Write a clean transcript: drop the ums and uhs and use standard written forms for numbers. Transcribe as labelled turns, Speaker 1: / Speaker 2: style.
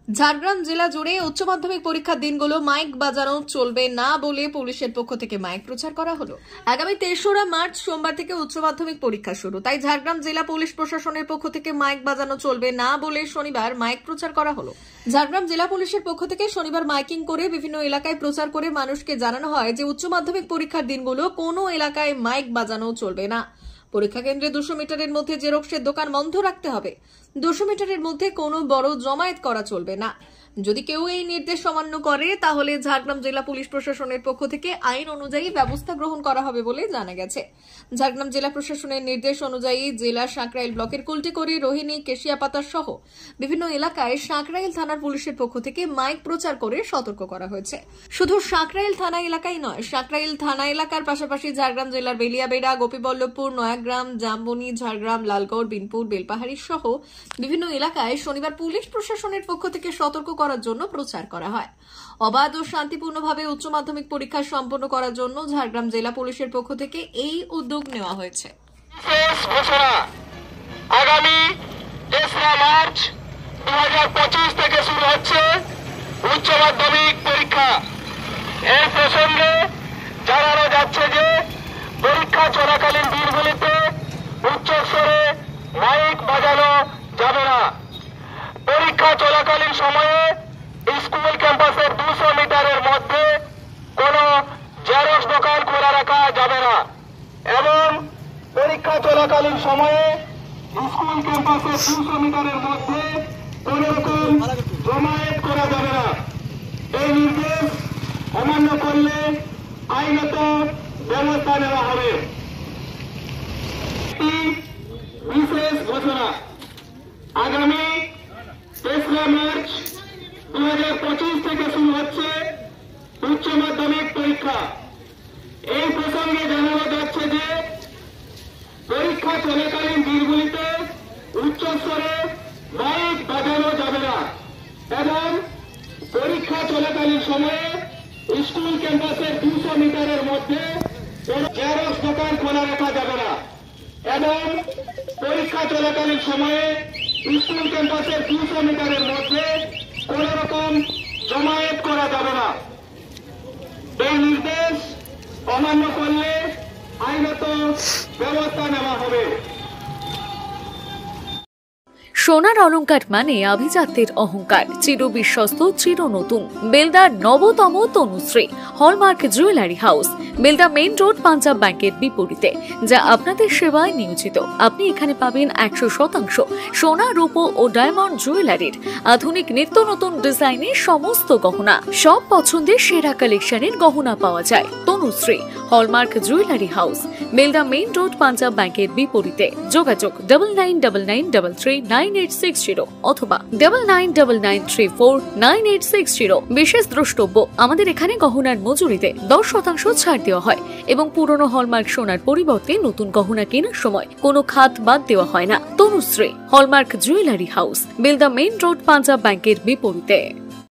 Speaker 1: ঝাড়গ্রাম জেলা জুড়ে উচ্চ মাধ্যমিক পরীক্ষার দিনগুলো মাইক বাজানো চলবে না বলে পুলিশের পক্ষ থেকে মাইক প্রচার করা হলো। আগামী ৩রা মার্চ সোমবার থেকে উচ্চ মাধ্যমিক পরীক্ষা শুরু, তাই ঝাড়গ্রাম জেলা পুলিশ প্রশাসনের পক্ষ থেকে মাইক বাজানো চলবে না বলে শনিবার মাইক প্রচার করা হলো। ঝাড়গ্রাম জেলা পুলিশের পক্ষ থেকে শনিবার মাইকিং করে বিভিন্ন এলাকায় প্রচার করে মানুষকে জানানো হয় যে উচ্চ মাধ্যমিক পরীক্ষার দিনগুলো কোনো এলাকায় মাইক বাজানো চলবে না। পরীক্ষা কেন্দ্রে 200 মিটারের মধ্যে জেরক্সের দোকান বন্ধ রাখতে হবে। 200 মিটারের মধ্যে কোনো বড় জমায়েত করা চলবে না। যদি কেউ এই নির্দেশ অমান্য করে তাহলে ঝাড়গ্রাম জেলা পুলিশ প্রশাসনের পক্ষ থেকে আইন অনুযায়ী ব্যবস্থা গ্রহণ করা হবে বলে জানা গেছে। ঝাড়গ্রাম জেলা প্রশাসনের নির্দেশ অনুযায়ী জেলার সাঁকরাইল ব্লকের কুলটিকড়ি, রোহিণী, কেশিয়াপাতা সহ বিভিন্ন এলাকায় সাঁকরাইল থানার পুলিশের পক্ষ থেকে মাইক প্রচার করে সতর্ক করা হয়েছে। শুধু সাঁকরাইল থানা এলাকায় নয়, সাঁকরাইল থানা এলাকার পাশাপাশি ঝাড়গ্রাম জেলার বেলিয়াবেড়া, গোপীবল্লভপুর, নয়াগ্রাম, জামবনি, ঝাড়গ্রাম, লালগড়, বিনপুর, বেলপাহাড়ি সহ বিভিন্ন এলাকায় শনিবার পুলিশ প্রশাসনের পক্ষ থেকে সতর্ক করার জন্য প্রচার করা হয়। অবাধ ও শান্তিপূর্ণভাবে উচ্চ মাধ্যমিক পরীক্ষা সম্পন্ন করার জন্য ঝাড়গ্রাম জেলা পুলিশের পক্ষ থেকে এই উদ্যোগ নেওয়া হয়েছে।
Speaker 2: আগামী 3রা মার্চ 2025 থেকে শুরু হচ্ছে উচ্চ মাধ্যমিক পরীক্ষা। এই প্রসঙ্গে জানানো যাচ্ছে যে পরীক্ষা চলাকালীন দিনগুলিতে উচ্চস্বরে মাইক বাজানো যাবে না। পরীক্ষা চলাকালীন সময়ে স্কুল ক্যাম্পাসের 200 মিটারের মধ্যে কোনো জেরক্স দোকান খোলা রাখা যাবে না এবং পরীক্ষা চলাকালীন সময়ে স্কুল ক্যাম্পাসের 200 মিটারের মধ্যে কোন রকম জমায়েত করা যাবে না। এই নির্দেশ অমান্য করলে আইনত ব্যবস্থা নেওয়া হবে। বিশেষ ঘোষণা, আগামী 3রা মার্চ 2025 থেকে শুরু হচ্ছে উচ্চ মাধ্যমিক পরীক্ষা। এই প্রসঙ্গে জানানো যাচ্ছে যে পরীক্ষা চলাকালীন দিনগুলিতে উচ্চস্বরে মাইক বাজানো যাবে না এবং পরীক্ষা চলাকালীন সময়ে স্কুল ক্যাম্পাসের 200 মিটারের মধ্যে কোন জেরক্স দোকান খোলা রাখা যাবে না এবং পরীক্ষা চলাকালীন সময়ে স্কুল ক্যাম্পাসের 200 মিটারের মধ্যে কোন রকম জমায়েত করা যাবে না। এই নির্দেশ অমান্য করলে আইনত ব্যবস্থা নেওয়া হবে।
Speaker 3: সোনার অলংকার মানে আভিজাত্যের অহংকার, চির বিশ্বস্ত, চির নতুন। বেলদার নবতম Tanushree hallmark jewellery house, Belda main road, Punjab ব্যাংকের বিপরীতে, যা আপনাদের সেবায় নিয়োজিত। আপনি এখানে পাবেন 100% সোনা, রূপো ও ডায়মন্ড জুয়েলারির আধুনিক নিত্য নতুন ডিজাইনের সমস্ত গহনা। সব পছন্দের সেরা কালেকশনের গহনা পাওয়া যায়। Tanushree hallmark jewellery house, Belda main road, Punjab ব্যাংকের বিপরীতে। যোগাযোগ 9999339860 অথবা 9999349860। বিশেষ দ্রষ্টব্য, আমাদের এখানে গহনার মজুরিতে 10% ছাড় দেওয়া হয় এবং পুরনো হলমার্ক সোনার পরিবর্তে নতুন গহনা কেনার সময় কোনো খাত বাদ দেওয়া হয় না। Tanushree hallmark jewellery house, Belda main road, Punjab ব্যাংকের বিপরীতে।